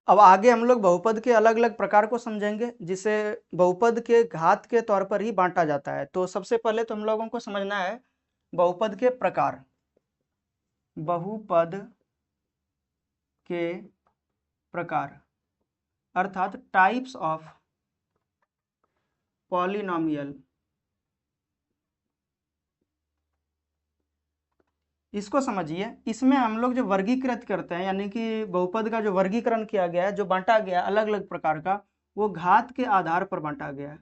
अब आगे हम लोग बहुपद के अलग अलग प्रकार को समझेंगे, जिसे बहुपद के घात के तौर पर ही बांटा जाता है। तो सबसे पहले तो हम लोगों को समझना है बहुपद के प्रकार। बहुपद के प्रकार अर्थात टाइप्स ऑफ पॉलिनोमियल। इसको समझिए, इसमें हम लोग जो वर्गीकृत करते हैं, यानी कि बहुपद का जो वर्गीकरण किया गया है, जो बांटा गया अलग अलग प्रकार का, वो घात के आधार पर बांटा गया है।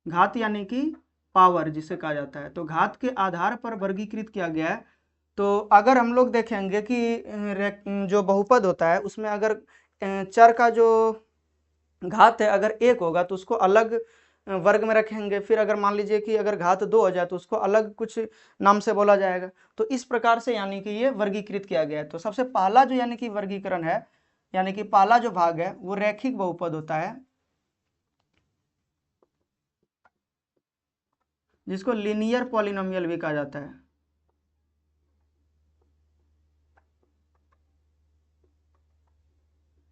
घात यानी कि पावर जिसे कहा जाता है, तो घात के आधार पर वर्गीकृत किया गया है। तो अगर हम लोग देखेंगे कि जो बहुपद होता है उसमें अगर चर का जो घात है अगर 1 होगा तो उसको अलग वर्ग में रखेंगे। फिर अगर मान लीजिए कि अगर घात 2 हो जाए तो उसको अलग कुछ नाम से बोला जाएगा। तो इस प्रकार से यानी कि ये वर्गीकृत किया गया है। तो सबसे पहला जो यानी कि वर्गीकरण है, यानी कि पहला जो भाग है वो रैखिक बहुपद होता है, जिसको लीनियर पॉलिनोमियल भी कहा जाता है।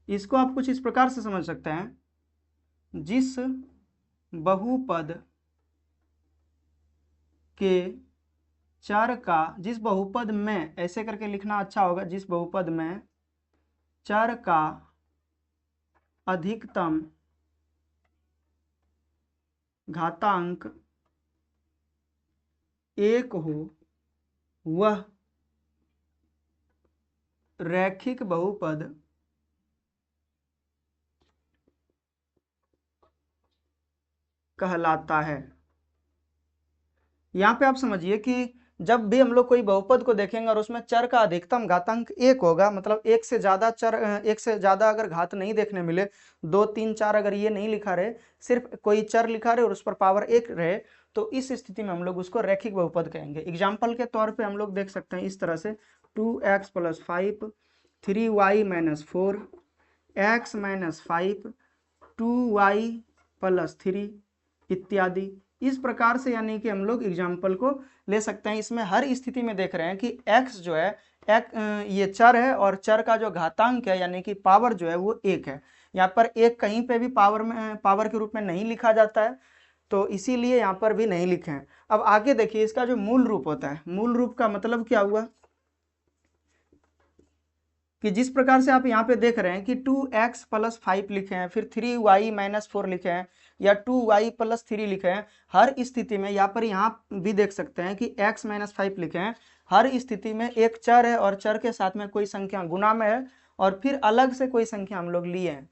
इसको आप कुछ इस प्रकार से समझ सकते हैं, जिस बहुपद के चर का, जिस बहुपद में, ऐसे करके लिखना अच्छा होगा, जिस बहुपद में चर का अधिकतम घातांक 1 हो, वह रैखिक बहुपद कहलाता है। यहाँ पे आप समझिए कि जब भी हम लोग कोई बहुपद को देखेंगे और उसमें चर का अधिकतम घातांक 1 होगा, मतलब एक से ज्यादा चर, एक से ज्यादा अगर घात नहीं देखने मिले, 2 3 4 अगर ये नहीं लिखा रहे, सिर्फ कोई चर लिखा रहे और उस पर पावर 1 रहे, तो इस स्थिति में हम लोग उसको रैखिक बहुपद कहेंगे। एग्जाम्पल के तौर पर हम लोग देख सकते हैं इस तरह से 2x + 5 3y - 4 x - 5 2y + 3 इत्यादि। इस प्रकार से यानी कि हम लोग एग्जाम्पल को ले सकते हैं। इसमें हर स्थिति में देख रहे हैं कि x जो है, ये चर है और चर का जो घातांक है यानी कि पावर जो है वो 1 है। यहाँ पर एक कहीं पे भी पावर के रूप में नहीं लिखा जाता है, तो इसीलिए यहाँ पर भी नहीं लिखे हैं। अब आगे देखिए, इसका जो मूल रूप होता है, मूल रूप का मतलब क्या हुआ कि जिस प्रकार से आप यहाँ पे देख रहे हैं कि 2x + 5 लिखे हैं, फिर 3y - 4 लिखे हैं, या 2y + 3 लिखे हैं, हर स्थिति में यहाँ भी देख सकते हैं कि x - 5 लिखे हैं। हर स्थिति में एक चर है और चर के साथ में कोई संख्या गुणा में है और फिर अलग से कोई संख्या हम लोग लिए हैं।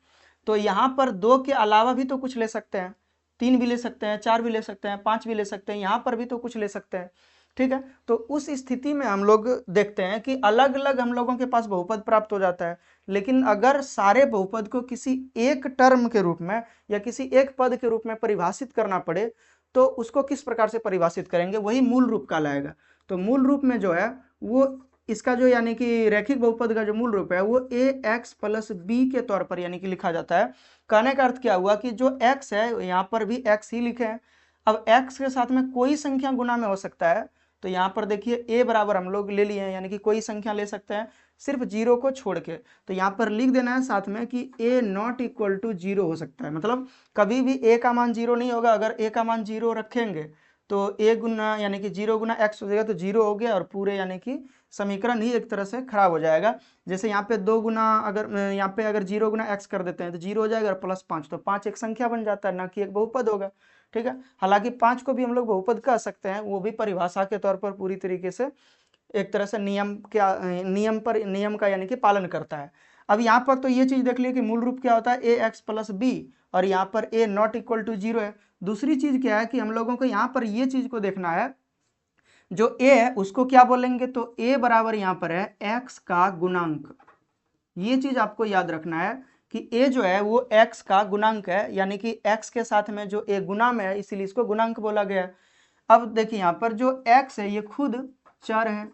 तो यहाँ पर 2 के अलावा भी तो कुछ ले सकते हैं, 3 भी ले सकते हैं, 4 भी ले सकते हैं, 5 भी ले सकते हैं, यहाँ पर भी तो कुछ ले सकते हैं। ठीक है, तो उस स्थिति में हम लोग देखते हैं कि अलग अलग हम लोगों के पास बहुपद प्राप्त हो जाता है। लेकिन अगर सारे बहुपद को किसी एक टर्म के रूप में या किसी एक पद के रूप में परिभाषित करना पड़े, तो उसको किस प्रकार से परिभाषित करेंगे, वही मूल रूप कहलाएगा। तो मूल रूप में जो है वो इसका जो यानी कि रैखिक बहुपद का जो मूल रूप है वो ax + b के तौर पर यानी कि लिखा जाता है। कहने का अर्थ क्या हुआ कि जो x है यहाँ पर भी x ही लिखे हैं। अब x के साथ में कोई संख्या गुना में हो सकता है, तो यहाँ पर देखिए a बराबर हम लोग ले लिए हैं, यानी कि कोई संख्या ले सकते हैं सिर्फ 0 को छोड़ के। तो यहाँ पर लिख देना है साथ में कि a ≠ = 0 हो सकता है, मतलब कभी भी a का मान 0 नहीं होगा। अगर a का मान 0 रखेंगे तो a गुना यानी कि 0 गुना x हो जाएगा, तो 0 हो गया और पूरे यानी कि समीकरण ही एक तरह से खराब हो जाएगा। जैसे यहाँ पे 2 गुना, अगर यहाँ पे अगर 0 गुना x कर देते हैं तो 0 हो जाएगा और +5, तो 5 एक संख्या बन जाता है, ना कि एक बहुपद होगा। ठीक है, हालांकि 5 को भी हम लोग बहुपद कह सकते हैं, वो भी परिभाषा के तौर पर पूरी तरीके से एक तरह से नियम का यानी कि पालन करता है। अब यहाँ पर तो ये चीज देख लिया कि मूल रूप क्या होता है ax + b, और यहाँ पर a ≠ = 0 है। दूसरी चीज क्या है कि हम लोगों को यहाँ पर ये चीज को देखना है, जो a है उसको क्या बोलेंगे, तो a बराबर यहाँ पर है x का गुणांक। ये चीज आपको याद रखना है कि a जो है वो x का गुणांक है, यानी कि x के साथ में जो a गुना में है, इसीलिए इसको गुणांक बोला गया है। अब देखिए यहाँ पर जो x है ये खुद चर है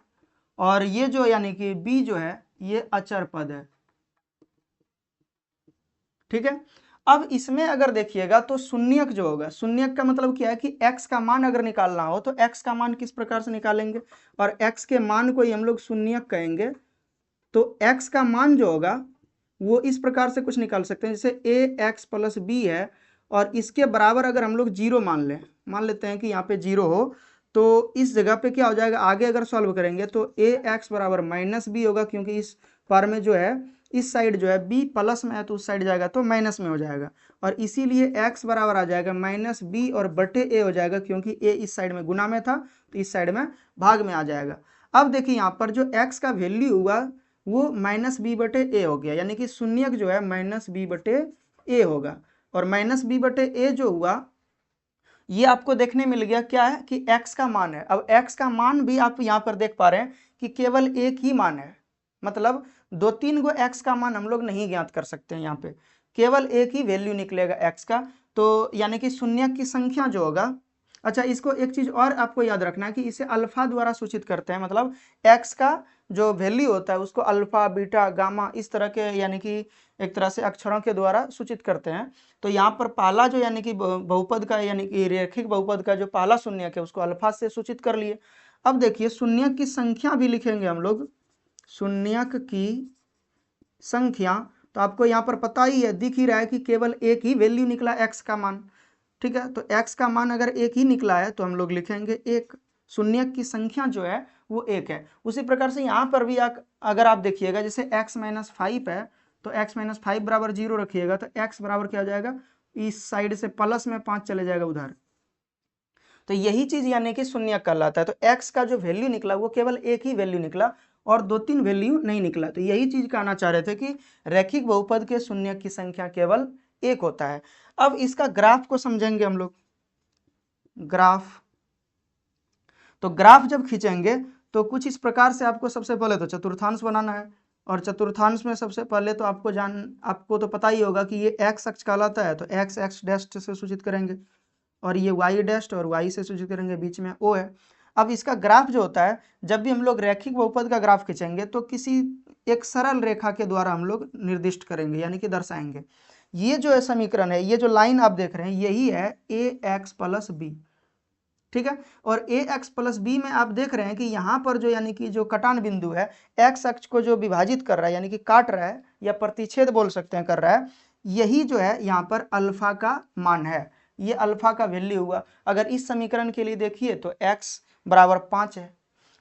और ये जो यानी कि b जो है ये अचर पद है। ठीक है, अब इसमें अगर देखिएगा तो शून्यक जो होगा, शून्यक का मतलब क्या है कि x का मान अगर निकालना हो तो x का मान किस प्रकार से निकालेंगे, और x के मान को ही हम लोग शून्यक कहेंगे। तो x का मान जो होगा वो इस प्रकार से कुछ निकाल सकते हैं, जैसे ए एक्स प्लस बी है और इसके बराबर अगर हम लोग जीरो मान लेते हैं कि यहाँ पे जीरो हो, तो इस जगह पे क्या हो जाएगा, आगे अगर सॉल्व करेंगे तो ए एक्स बराबर माइनस बी होगा, क्योंकि इस बार में जो है इस साइड जो है बी प्लस में है तो उस साइड जाएगा तो माइनस में हो जाएगा, और इसीलिए एक्स बराबर आ जाएगा माइनस बी और बटे ए हो जाएगा, क्योंकि ए इस साइड में गुना में था तो इस साइड में भाग में आ जाएगा। अब देखिए यहाँ पर जो एक्स का वैल्यू हुआ वो माइनस बी बटे ए हो गया, यानी कि शून्यक जो है माइनस बी बटे ए होगा, और माइनस बी बटे ए जो हुआ ये आपको देखने मिल गया क्या है कि x का मान है। अब x का मान भी आप यहाँ पर देख पा रहे हैं कि केवल एक ही मान है, मतलब 2-3 गो x का मान हम लोग नहीं ज्ञात कर सकते हैं, यहाँ पे केवल एक ही वैल्यू निकलेगा x का, तो यानी कि शून्य की संख्या जो होगा। अच्छा, इसको एक चीज और आपको याद रखना है कि इसे अल्फा द्वारा सूचित करते हैं, मतलब x का जो वैल्यू होता है उसको अल्फा बीटा गामा इस तरह के यानी कि एक तरह से अक्षरों के द्वारा सूचित करते हैं। तो यहाँ पर पहला जो यानी कि बहुपद का यानी कि रैखिक बहुपद का जो पहला शून्यक है उसको अल्फा से सूचित कर लिए। अब देखिए शून्यक की संख्या भी लिखेंगे हम लोग, शून्यक की संख्या, तो आपको यहाँ पर पता ही है, दिख ही रहा है कि केवल एक ही वैल्यू निकला एक्स का मान। ठीक है, तो x का मान अगर एक ही निकला है तो हम लोग लिखेंगे एक, शून्यक की संख्या जो है वो एक है। उसी प्रकार से यहाँ पर भी अगर आप देखिएगा जैसे x माइनस 5 है तो x माइनस 5 बराबर 0 रखिएगा तो x बराबर क्या हो जाएगा, इस साइड से प्लस में 5 चले जाएगा उधर, तो यही चीज यानी कि शून्यक कहलाता है। तो x का जो वैल्यू निकला वो केवल एक ही वैल्यू निकला और 2-3 वैल्यू नहीं निकला, तो यही चीज कहना चाह रहे थे कि रैखिक बहुपद के शून्यक की संख्या केवल एक होता है। अब इसका ग्राफ को समझेंगे हम लोग, ग्राफ, तो ग्राफ जब खींचेंगे तो कुछ इस प्रकार से आपको सबसे पहले तो चतुर्थांश बनाना है, और चतुर्थांश में सबसे पहले तो आपको तो पता ही होगा कि ये x अक्ष कहलाता है, तो x x डैश से सूचित करेंगे और ये y डैश और y से सूचित करेंगे, बीच में o है। अब इसका ग्राफ जो होता है, जब भी हम लोग रैखिक बहुपद का ग्राफ खींचेंगे तो किसी एक सरल रेखा के द्वारा हम लोग निर्दिष्ट करेंगे यानी कि दर्शाएंगे। ये जो है समीकरण है, ये जो लाइन आप देख रहे हैं यही है ए एक्स प्लस बी। ठीक है, और ए एक्स प्लस बी में आप देख रहे हैं कि यहाँ पर जो यानी कि जो कटान बिंदु है एक्स अक्ष को जो विभाजित कर रहा है यानी कि काट रहा है या प्रतिच्छेद बोल सकते हैं कर रहा है, यही जो है यहाँ पर अल्फा का मान है, ये अल्फा का वैल्यू हुआ। अगर इस समीकरण के लिए देखिए तो x बराबर 5 है,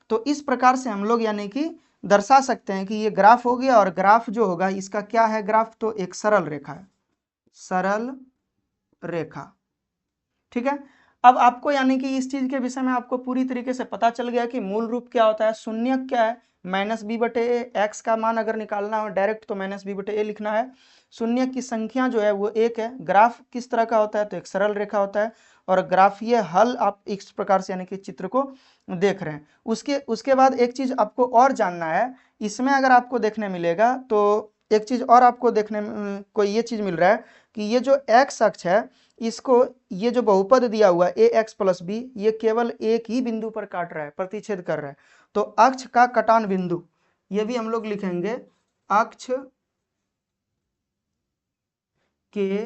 तो इस प्रकार से हम लोग यानी कि दर्शा सकते हैं कि ये ग्राफ हो गया, और ग्राफ जो होगा इसका क्या है, ग्राफ तो एक सरल रेखा है, सरल रेखा। ठीक है, अब आपको यानी कि इस चीज के विषय में आपको पूरी तरीके से पता चल गया कि मूल रूप क्या होता है, शून्यक क्या है, माइनस बी बटे ए, एक्स का मान अगर निकालना हो डायरेक्ट तो माइनस बी बटे ए लिखना है, शून्यक की संख्या जो है वो एक है, ग्राफ किस तरह का होता है तो एक सरल रेखा होता है, और ग्राफीय हल आप इस प्रकार से यानी कि चित्र को देख रहे हैं। उसके बाद एक चीज आपको और जानना है, इसमें अगर आपको देखने मिलेगा तो एक चीज और आपको देखने को ये चीज मिल रहा है कि ये जो x अक्ष है इसको, ये जो बहुपद दिया हुआ है ए एक्स प्लस बी, ये केवल एक ही बिंदु पर काट रहा है, प्रतिच्छेद कर रहा है, तो अक्ष का कटान बिंदु ये भी हम लोग लिखेंगे, अक्ष के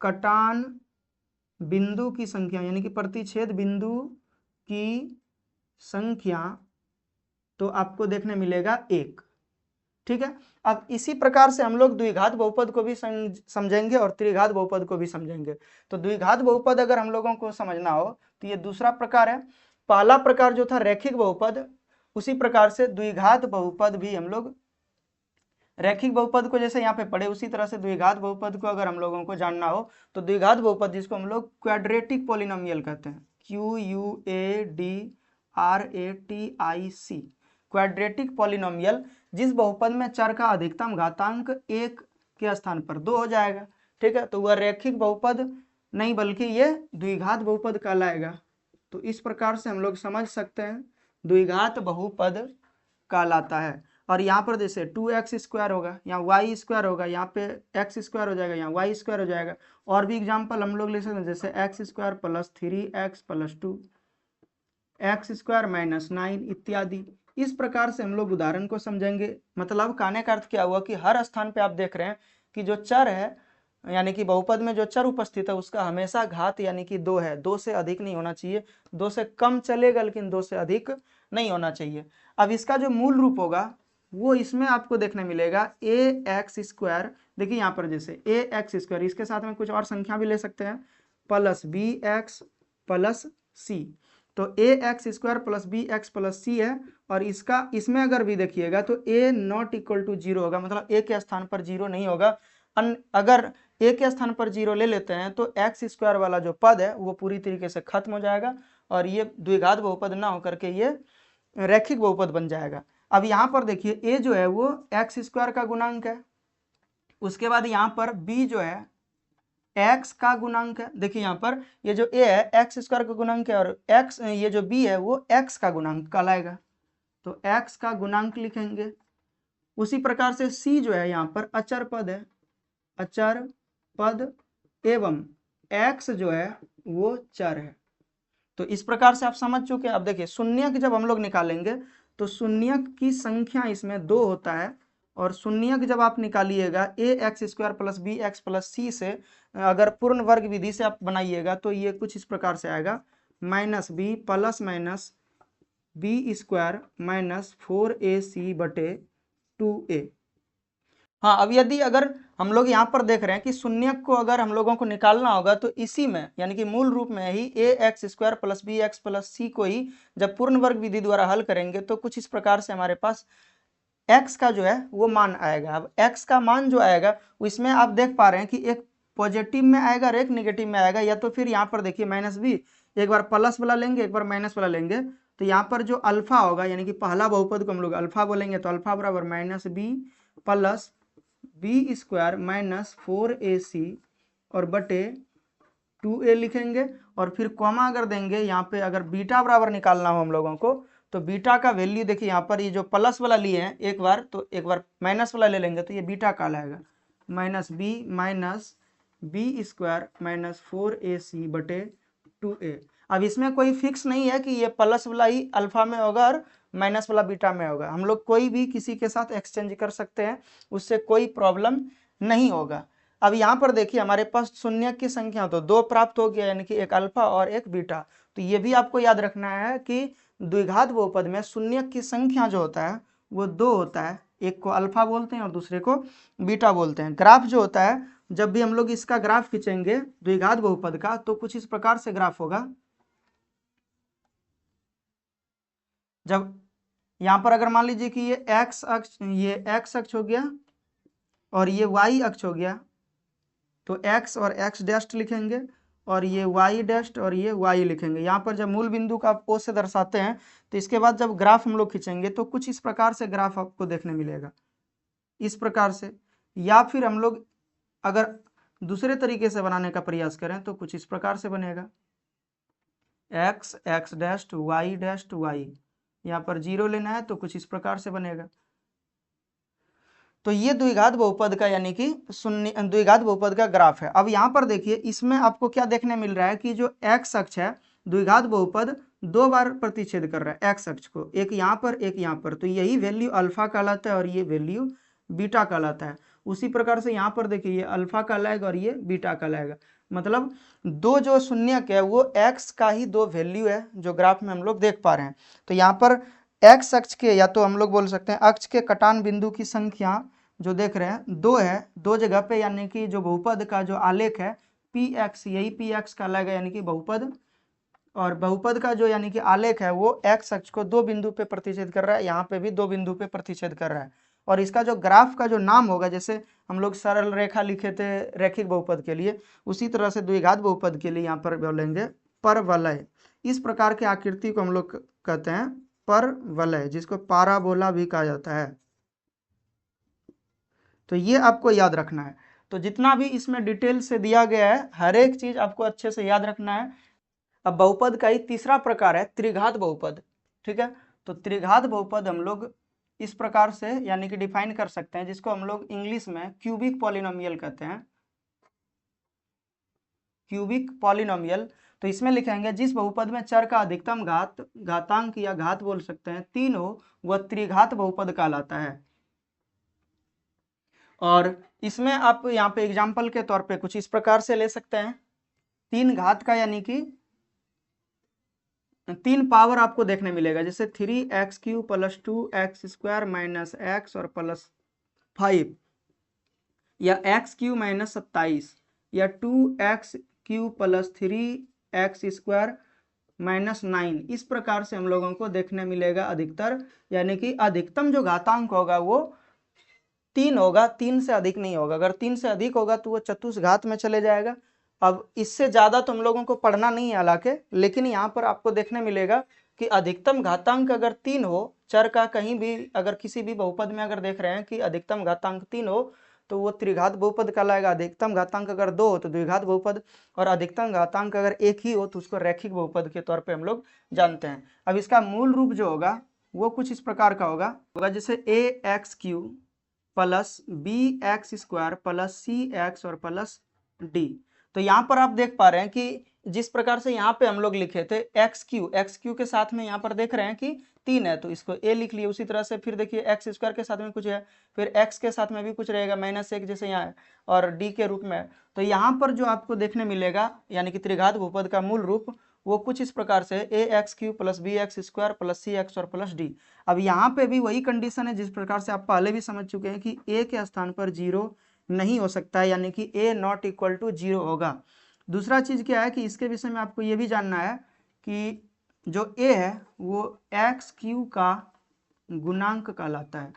कटान बिंदु की संख्या यानी कि प्रतिच्छेद बिंदु की संख्या तो आपको देखने मिलेगा एक। ठीक है, अब इसी प्रकार से हम लोग द्विघात बहुपद को भी समझेंगे और त्रिघात बहुपद को भी समझेंगे। तो द्विघात बहुपद अगर हम लोगों को समझना हो तो ये दूसरा प्रकार है, पहला प्रकार जो था रैखिक बहुपद, उसी प्रकार से द्विघात बहुपद भी हम लोग रैखिक बहुपद को जैसे यहाँ पे पढ़े उसी तरह से द्विघात बहुपद को अगर हम लोगों को जानना हो तो द्विघात बहुपद जिसको हम लोग क्वाड्रेटिक पॉलिनोमियल कहते हैं, QUADRATIC, क्वाड्रेटिक पॉलिनोमियल, जिस बहुपद में चर का अधिकतम घातांक 1 के स्थान पर 2 हो जाएगा। ठीक है, तो वह रैखिक बहुपद नहीं बल्कि ये द्विघात बहुपद कहलाएगा। तो इस प्रकार से हम लोग समझ सकते हैं द्विघात बहुपद कहलाता है। और यहाँ पर जैसे 2x स्क्वायर होगा, यहाँ y स्क्वायर होगा, यहाँ पे x स्क्वायर हो जाएगा, यहाँ y स्क्वायर हो जाएगा। और भी एग्जाम्पल हम लोग ले सकते हैं जैसे x square plus 3x plus 2, x square minus 9 इत्यादि। इस प्रकार से हम लोग उदाहरण को समझेंगे। मतलब कहने का अर्थ क्या हुआ कि हर स्थान पे आप देख रहे हैं कि जो चर है यानी कि बहुपद में जो चर उपस्थित है उसका हमेशा घात यानी कि 2 है, 2 से अधिक नहीं होना चाहिए, 2 से कम चलेगा लेकिन 2 से अधिक नहीं होना चाहिए। अब इसका जो मूल रूप होगा वो इसमें आपको देखने मिलेगा ax²। देखिए यहाँ पर जैसे ax², इसके साथ में कुछ और संख्या भी ले सकते हैं, प्लस bx प्लस c। तो ax² plus bx plus c है, और इसका इसमें अगर भी देखिएगा तो a नॉट इक्वल टू 0 होगा, मतलब a के स्थान पर 0 नहीं होगा। अगर a के स्थान पर 0 ले लेते हैं तो x² वाला जो पद है वो पूरी तरीके से खत्म हो जाएगा, और ये द्विघात बहुपद ना होकर के ये रैखिक बहुपद बन जाएगा। अब यहाँ पर देखिए a जो है वो x² का गुणांक है, उसके बाद यहाँ पर b जो है x का गुणांक है। देखिए यहाँ पर ये जो a है x² का गुणांक है, और x ये जो b है वो x का गुणांक कहलाएगा, तो x का गुणांक लिखेंगे। उसी प्रकार से c जो है यहाँ पर अचर पद है, अचर पद, एवं x जो है वो चर है। तो इस प्रकार से आप समझ चुके हैं। अब देखिए शून्यक जब हम लोग निकालेंगे तो शून्यक की संख्या इसमें 2 होता है, और शून्यक जब आप निकालिएगा ax² plus bx plus c से, अगर पूर्ण वर्ग विधि से आप बनाइएगा तो ये कुछ इस प्रकार से आएगा, minus b plus minus b² minus 4ac बटे 2a। हाँ, अब यदि अगर हम लोग यहाँ पर देख रहे हैं कि शून्यक को अगर हम लोगों को निकालना होगा तो इसी में यानी कि मूल रूप में ही ax² plus bx plus c को ही जब पूर्ण वर्ग विधि द्वारा हल करेंगे तो कुछ इस प्रकार से हमारे पास x का जो है वो मान आएगा। अब x का मान जो आएगा इसमें आप देख पा रहे हैं कि एक पॉजिटिव में आएगा और एक निगेटिव में आएगा, या तो फिर यहाँ पर देखिए माइनस b, एक बार प्लस वाला लेंगे एक बार माइनस वाला लेंगे, तो यहाँ पर जो अल्फा होगा यानी कि पहला बहुपद को हम लोग अल्फा बोलेंगे, तो अल्फा बराबर minus b plus b² minus 4ac और बटे 2a लिखेंगे, और फिर कॉमा अगर देंगे यहाँ पे, अगर बीटा बराबर निकालना हो हम लोगों को तो बीटा का वैल्यू देखिए यहाँ पर ये जो प्लस वाला लिए हैं एक बार, तो एक बार माइनस वाला ले लेंगे तो ये बीटा का लाएगा, minus b minus b² minus 4ac बटे 2a। अब इसमें कोई फिक्स नहीं है कि ये प्लस वाला ही अल्फा में होगा और माइनस वाला बीटा में होगा, हम लोग कोई भी किसी के साथ एक्सचेंज कर सकते हैं, उससे कोई प्रॉब्लम नहीं होगा। अब यहाँ पर देखिए हमारे पास शून्य की संख्या तो 2 प्राप्त हो गया, यानी कि एक अल्फा और एक बीटा। तो ये भी आपको याद रखना है कि द्विघात बहुपद में शून्य की संख्या जो होता है वो 2 होता है, एक को अल्फा बोलते हैं और दूसरे को बीटा बोलते हैं। ग्राफ जो होता है, जब भी हम लोग इसका ग्राफ खींचेंगे द्विघात बहुपद का तो कुछ इस प्रकार से ग्राफ होगा। जब यहाँ पर अगर मान लीजिए कि ये x अक्ष हो गया और ये y अक्ष हो गया, तो x और x डैश लिखेंगे और ये y डैश और ये y लिखेंगे। यहाँ पर जब मूल बिंदु का O से दर्शाते हैं तो इसके बाद जब ग्राफ हम लोग खींचेंगे तो कुछ इस प्रकार से ग्राफ आपको देखने मिलेगा, इस प्रकार से। या फिर हम लोग अगर दूसरे तरीके से बनाने का प्रयास करें तो कुछ इस प्रकार से बनेगा, x x dash y dash y, यहाँ पर 0 लेना है तो कुछ इस प्रकार से बनेगा। तो ये द्विघात बहुपद का यानी कि शून्य द्विघात बहुपद का ग्राफ है। अब यहाँ पर देखिए इसमें आपको क्या देखने मिल रहा है कि जो x अक्ष है द्विघात बहुपद 2 बार प्रतिच्छेद कर रहा है x अक्ष को, एक यहाँ पर एक यहाँ पर, तो यही वैल्यू अल्फा कहलाता है और ये वैल्यू बीटा कहलाता है। उसी प्रकार से यहाँ पर देखिए ये अल्फा कहलाएगा और ये बीटा कहलाएगा, मतलब दो जो शून्यक है वो x का ही 2 वैल्यू है जो ग्राफ में हम लोग देख पा रहे हैं। तो यहाँ पर x अक्ष के, या तो हम लोग बोल सकते हैं अक्ष के कटान बिंदु की संख्या जो देख रहे हैं 2 है, 2 जगह पे, यानी कि जो बहुपद का जो आलेख है px, यही px कहलाएगा यानी कि बहुपद, और बहुपद का जो यानी कि आलेख है वो x अक्ष को 2 बिंदु पे प्रतिच्छेद कर रहा है, यहाँ पे भी 2 बिंदु पे प्रतिच्छेद कर रहा है। और इसका जो ग्राफ का जो नाम होगा, जैसे हम लोग सरल रेखा लिखे थे रैखिक बहुपद के लिए, उसी तरह से द्विघात बहुपद के लिए यहाँ पर बोलेंगे परवलय। इस प्रकार के आकृति को हम लोग कहते हैं परवलय, जिसको पाराबोला भी कहा जाता है। तो ये आपको याद रखना है। तो जितना भी इसमें डिटेल से दिया गया है हर एक चीज आपको अच्छे से याद रखना है। अब बहुपद का ही तीसरा प्रकार है त्रिघात बहुपद, ठीक है। तो त्रिघात बहुपद हम लोग इस प्रकार से यानी कि डिफाइन कर सकते हैं, जिसको हम लोग इंग्लिश में क्यूबिक पॉलिनोमियल कहते हैं, क्यूबिक पॉलिनोमियल। तो इसमें लिखेंगे जिस बहुपद में चर का अधिकतम घात, घातांक या घात बोल सकते हैं 3 हो, वह त्रिघात बहुपद कहलाता है। और इसमें आप यहाँ पे एग्जाम्पल के तौर पे कुछ इस प्रकार से ले सकते हैं, 3 घात का यानी कि तीन पावर आपको देखने मिलेगा, जैसे 3x³ plus 2x² minus x और प्लस 5, या x³ माइनस 27, या 2x³ प्लस 3x² माइनस 9। इस प्रकार से हम लोगों को देखने मिलेगा अधिकतर, यानी कि अधिकतम जो घातांक होगा वो 3 होगा, 3 से अधिक नहीं होगा। अगर 3 से अधिक होगा तो वो चतुष्घात में चले जाएगा। अब इससे ज्यादा तो हम लोगों को पढ़ना नहीं है हालांकि, लेकिन यहाँ पर आपको देखने मिलेगा कि अधिकतम घातांक अगर 3 हो, चर का कहीं भी अगर किसी भी बहुपद में अगर देख रहे हैं कि अधिकतम घातांक 3 हो तो वो त्रिघात बहुपद कहलाएगा। अधिकतम घातांक अगर 2 हो तो द्विघात बहुपद, और अधिकतम घातांक अगर 1 ही हो तो उसको रैखिक बहुपद के तौर पे हम लोग जानते हैं। अब इसका मूल रूप जो होगा वो कुछ इस प्रकार का होगा जैसे ax³ plus bx² plus cx और प्लस d। तो यहाँ पर आप देख पा रहे हैं कि जिस प्रकार से यहाँ पे हम लोग लिखे थे x³ के साथ में यहाँ पर देख रहे हैं कि 3 है तो इसको a लिख लिए। उसी तरह से फिर देखिए x² के साथ में कुछ है, फिर x के साथ में भी कुछ रहेगा -1 जैसे यहाँ है, और d के रूप में। तो यहाँ पर जो आपको देखने मिलेगा यानी कि त्रिघात बहुपद का मूल रूप वो कुछ इस प्रकार से ax³ plus bx² plus cx और प्लस d। अब यहाँ पे भी वही कंडीशन है जिस प्रकार से आप पहले भी समझ चुके हैं कि a के स्थान पर 0 नहीं हो सकता है, यानी कि a नॉट इक्वल टू 0 होगा। दूसरा चीज क्या है कि इसके विषय में आपको ये भी जानना है कि जो a है वो x³ का गुणांक कहलाता है।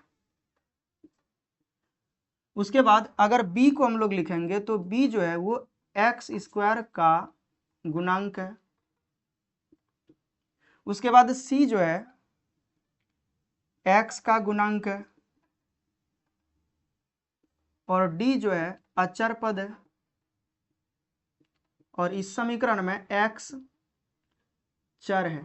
उसके बाद अगर b को हम लोग लिखेंगे तो b जो है वो x² का गुणांक है। उसके बाद c जो है x का गुणांक है, और d जो है अचर पद है, और इस समीकरण में x चर है।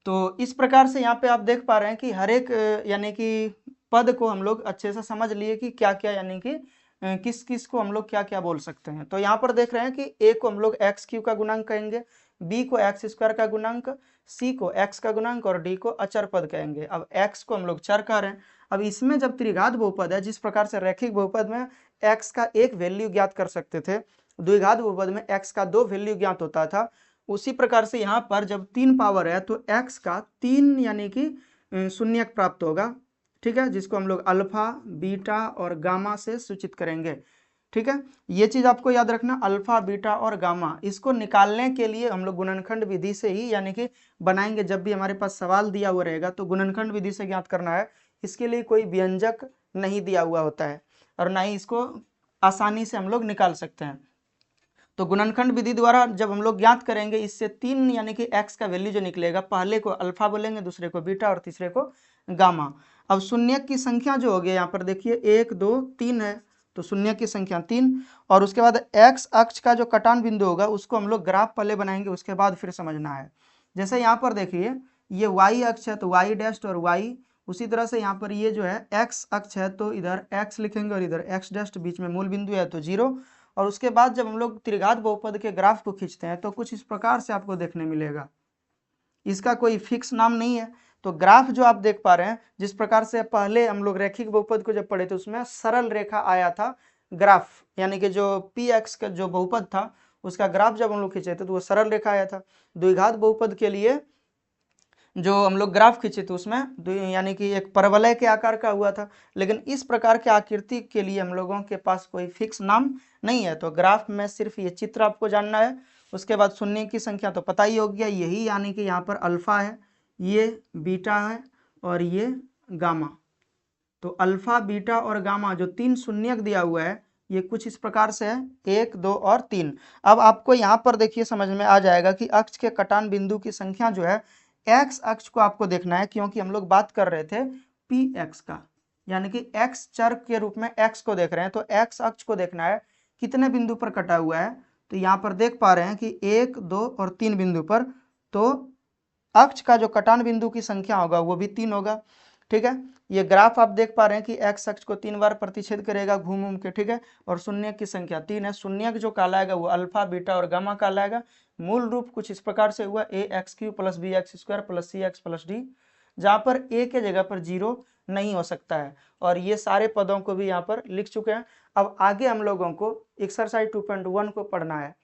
तो इस प्रकार से यहाँ पे आप देख पा रहे हैं कि हर एक यानी कि पद को हम लोग अच्छे से समझ लिए कि क्या क्या, यानी कि किस किस को हम लोग क्या क्या बोल सकते हैं। तो यहाँ पर देख रहे हैं कि a को हम लोग x³ का गुणांक कहेंगे, b को x² का गुणांक, c को x का गुणांक, और d को अचर पद कहेंगे। अब x को हम लोग चर कह रहे हैं। अब इसमें जब त्रिघात बहुपद है, जिस प्रकार से रैखिक बहुपद में x का एक वैल्यू ज्ञात कर सकते थे, द्विघात बहुपद में x का 2 वैल्यू ज्ञात होता था, उसी प्रकार से यहाँ पर जब 3 पावर है तो x का 3 यानी कि शून्यक प्राप्त होगा। ठीक है, जिसको हम लोग अल्फा, बीटा और गामा से सूचित करेंगे। ठीक है, ये चीज आपको याद रखना, अल्फा, बीटा और गामा। इसको निकालने के लिए हम लोग गुणनखंड विधि से ही यानी कि बनाएंगे। जब भी हमारे पास सवाल दिया हुआ रहेगा तो गुणनखंड विधि से ज्ञात करना है। इसके लिए कोई व्यंजक नहीं दिया हुआ होता है, और ना ही इसको आसानी से हम लोग निकाल सकते हैं। तो गुणनखंड विधि द्वारा जब हम लोग ज्ञात करेंगे, इससे 3 यानी कि x का वैल्यू जो निकलेगा, पहले को अल्फा बोलेंगे, दूसरे को बीटा और तीसरे को गामा। अब शून्यक की संख्या जो होगी यहाँ पर देखिए 1 2 3 है, तो शून्यक की संख्या 3। और उसके बाद x अक्ष का जो कटान बिंदु होगा उसको हम लोग ग्राफ पहले बनाएंगे, उसके बाद फिर समझना है। जैसे यहाँ पर देखिए ये y अक्ष है तो y डैश और y, उसी तरह से यहाँ पर ये जो है x अक्ष है तो इधर x लिखेंगे और इधर x डैश, बीच में मूल बिंदु है तो 0। और उसके बाद जब हम लोग त्रिघात बहुपद के ग्राफ को खींचते हैं तो कुछ इस प्रकार से आपको देखने मिलेगा। इसका कोई फिक्स नाम नहीं है। तो ग्राफ जो आप देख पा रहे हैं, जिस प्रकार से पहले हम लोग रैखिक बहुपद को जब पढ़े थे उसमें सरल रेखा आया था ग्राफ, यानी कि जो px का जो बहुपद था उसका ग्राफ जब हम लोग खींचे थे तो वो सरल रेखा आया था। द्विघात बहुपद के लिए जो हम लोग ग्राफ खींचे थे उसमें यानी कि एक परवलय के आकार का हुआ था। लेकिन इस प्रकार के आकृति के लिए हम लोगों के पास कोई फिक्स नाम नहीं है। तो ग्राफ में सिर्फ ये चित्र आपको जानना है। उसके बाद शून्य की संख्या तो पता ही हो गया, यही यानी कि यहाँ पर अल्फा है, ये बीटा है और ये गामा। तो अल्फा, बीटा और गामा जो 3 शून्यक दिया हुआ है ये कुछ इस प्रकार से है, 1 2 और 3। अब आपको यहाँ पर देखिए समझ में आ जाएगा कि अक्ष के कटान बिंदु की संख्या जो है x अक्ष को आपको देखना है, क्योंकि हम लोग बात कर रहे थे px का, यानी कि x चर के रूप में x को देख रहे हैं। तो x अक्ष को देखना है कितने बिंदु पर कटा हुआ है। तो यहाँ पर देख पा रहे हैं कि 1 2 और 3 बिंदु पर, तो अक्ष का जो कटान बिंदु की संख्या होगा वो भी 3 होगा। ठीक है, ये ग्राफ आप देख पा रहे हैं कि x अक्ष को 3 बार प्रतिच्छेद करेगा घूम के। ठीक है, और शून्य की संख्या 3 है। शून्यक जो कहलाएगा वो अल्फा, बीटा और गामा कहलाएगा। मूल रूप कुछ इस प्रकार से हुआ ax³ plus bx² plus cx plus d, जहाँ पर a के जगह पर 0 नहीं हो सकता है। और ये सारे पदों को भी यहाँ पर लिख चुके हैं। अब आगे हम लोगों को एक्सरसाइज 2.1 को पढ़ना है।